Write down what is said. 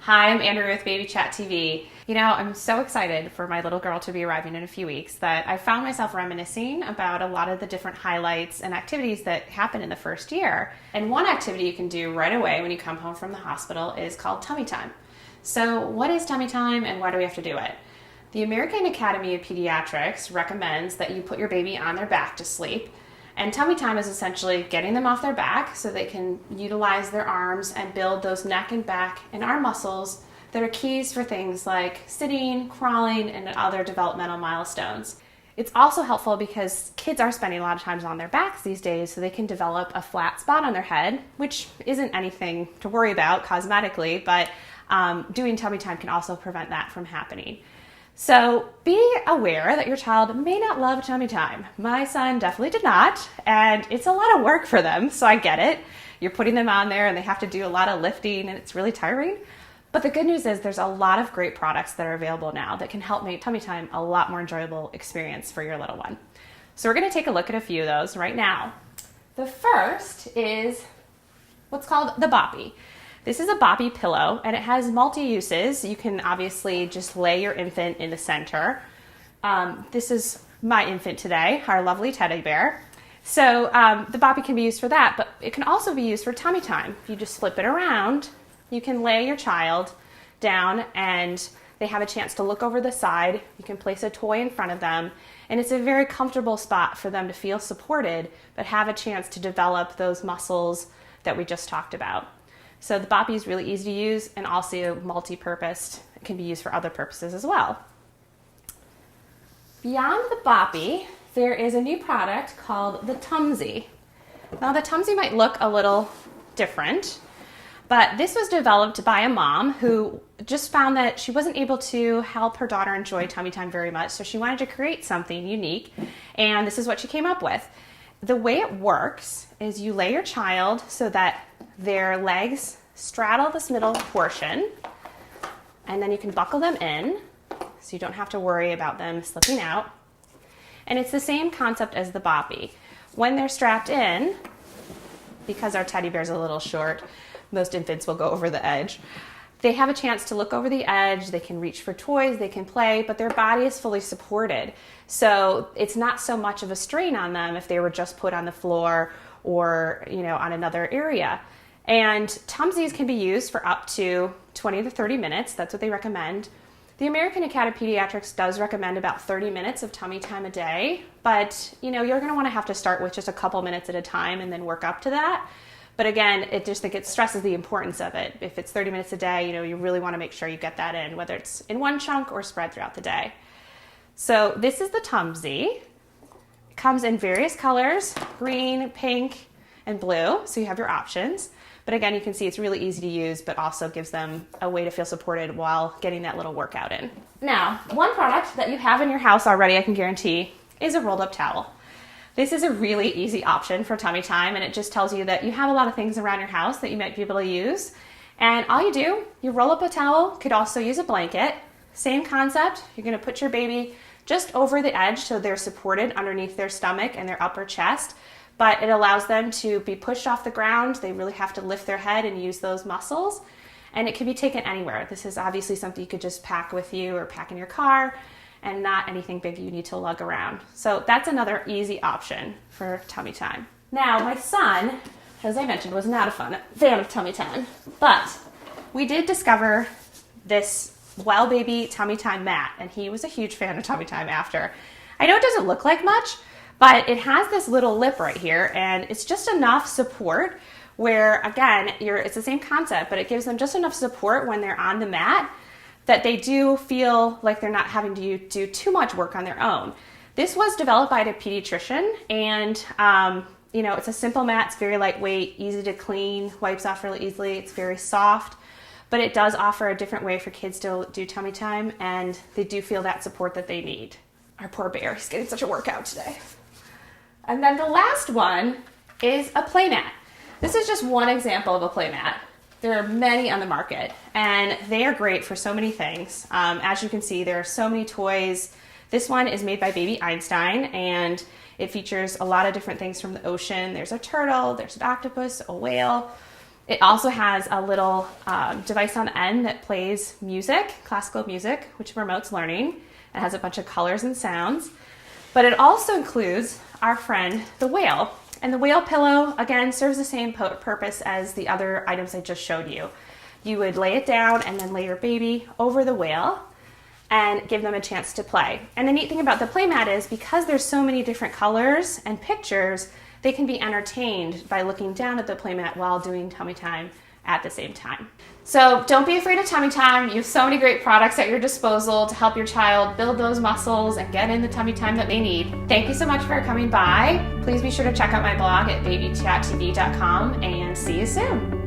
Hi, I'm Andrea with BabyChatTV. You know, I'm so excited for my little girl to be arriving in a few weeks that I found myself reminiscing about a lot of the different highlights and activities that happen in the first year. And one activity you can do right away when you come home from the hospital is called tummy time. So what is tummy time and why do we have to do it? The American Academy of Pediatrics recommends that you put your baby on their back to sleep. And tummy time is essentially getting them off their back so they can utilize their arms and build those neck and back and arm muscles that are keys for things like sitting, crawling, and other developmental milestones. It's also helpful because kids are spending a lot of time on their backs these days, so they can develop a flat spot on their head, which isn't anything to worry about cosmetically, but doing tummy time can also prevent that from happening. So be aware that your child may not love tummy time. My son definitely did not, and it's a lot of work for them, so I get it. You're putting them on there and they have to do a lot of lifting and it's really tiring. But the good news is there's a lot of great products that are available now that can help make tummy time a lot more enjoyable experience for your little one. So we're gonna take a look at a few of those right now. The first is what's called the Boppy. This is a Boppy pillow and it has multi-uses. You can obviously just lay your infant in the center. This is my infant today, our lovely teddy bear. So the Boppy can be used for that, but it can also be used for tummy time. If you just flip it around, you can lay your child down and they have a chance to look over the side. You can place a toy in front of them and it's a very comfortable spot for them to feel supported, but have a chance to develop those muscles that we just talked about. So the Boppy is really easy to use and also multi-purposed. It can be used for other purposes as well. Beyond the Boppy, there is a new product called the Tumsy. Now the Tumsy might look a little different, but this was developed by a mom who just found that she wasn't able to help her daughter enjoy tummy time very much, so she wanted to create something unique, and this is what she came up with. The way it works is you lay your child so that their legs straddle this middle portion, and then you can buckle them in so you don't have to worry about them slipping out. And it's the same concept as the Boppy. When they're strapped in, because our teddy bear's a little short, most infants will go over the edge. They have a chance to look over the edge, they can reach for toys, they can play, but their body is fully supported. So it's not so much of a strain on them if they were just put on the floor or, on another area. And Tumsies can be used for up to 20 to 30 minutes. That's what they recommend. The American Academy of Pediatrics does recommend about 30 minutes of tummy time a day, but you're going to want to have to start with just a couple minutes at a time and then work up to that. But again, it stresses the importance of it. If it's 30 minutes a day, you really want to make sure you get that in, whether it's in one chunk or spread throughout the day. So this is the Tumsy. It comes in various colors, green, pink, and blue, so you have your options. But again, you can see it's really easy to use, but also gives them a way to feel supported while getting that little workout in. Now, one product that you have in your house already, I can guarantee, is a rolled up towel. This is a really easy option for tummy time, and it just tells you that you have a lot of things around your house that you might be able to use. And all you do, you roll up a towel, could also use a blanket. Same concept, you're gonna put your baby just over the edge so they're supported underneath their stomach and their upper chest, but it allows them to be pushed off the ground. They really have to lift their head and use those muscles, and it can be taken anywhere. This is obviously something you could just pack with you or pack in your car, and not anything big you need to lug around. So that's another easy option for tummy time. Now, my son, as I mentioned, was not a fan of tummy time, but we did discover this Well Baby tummy time mat, and he was a huge fan of tummy time after. I know it doesn't look like much, but it has this little lip right here, and it's just enough support where, again, it's the same concept, but it gives them just enough support when they're on the mat that they do feel like they're not having to do too much work on their own. This was developed by a pediatrician, and it's a simple mat. It's very lightweight, easy to clean, wipes off really easily. It's very soft, but it does offer a different way for kids to do tummy time, and they do feel that support that they need. Our poor bear, he's getting such a workout today. And then the last one is a play mat. This is just one example of a play mat. There are many on the market, and they are great for so many things. As you can see, there are so many toys. This one is made by Baby Einstein, and it features a lot of different things from the ocean. There's a turtle, there's an octopus, a whale. It also has a little device on the end that plays music, classical music, which promotes learning. It has a bunch of colors and sounds. But it also includes our friend, the whale. And the whale pillow, again, serves the same purpose as the other items I just showed you. You would lay it down and then lay your baby over the whale and give them a chance to play. And the neat thing about the playmat is because there's so many different colors and pictures, they can be entertained by looking down at the playmat while doing tummy time at the same time. So don't be afraid of tummy time. You have so many great products at your disposal to help your child build those muscles and get in the tummy time that they need. Thank you so much for coming by. Please be sure to check out my blog at BabyChatTV.com and see you soon.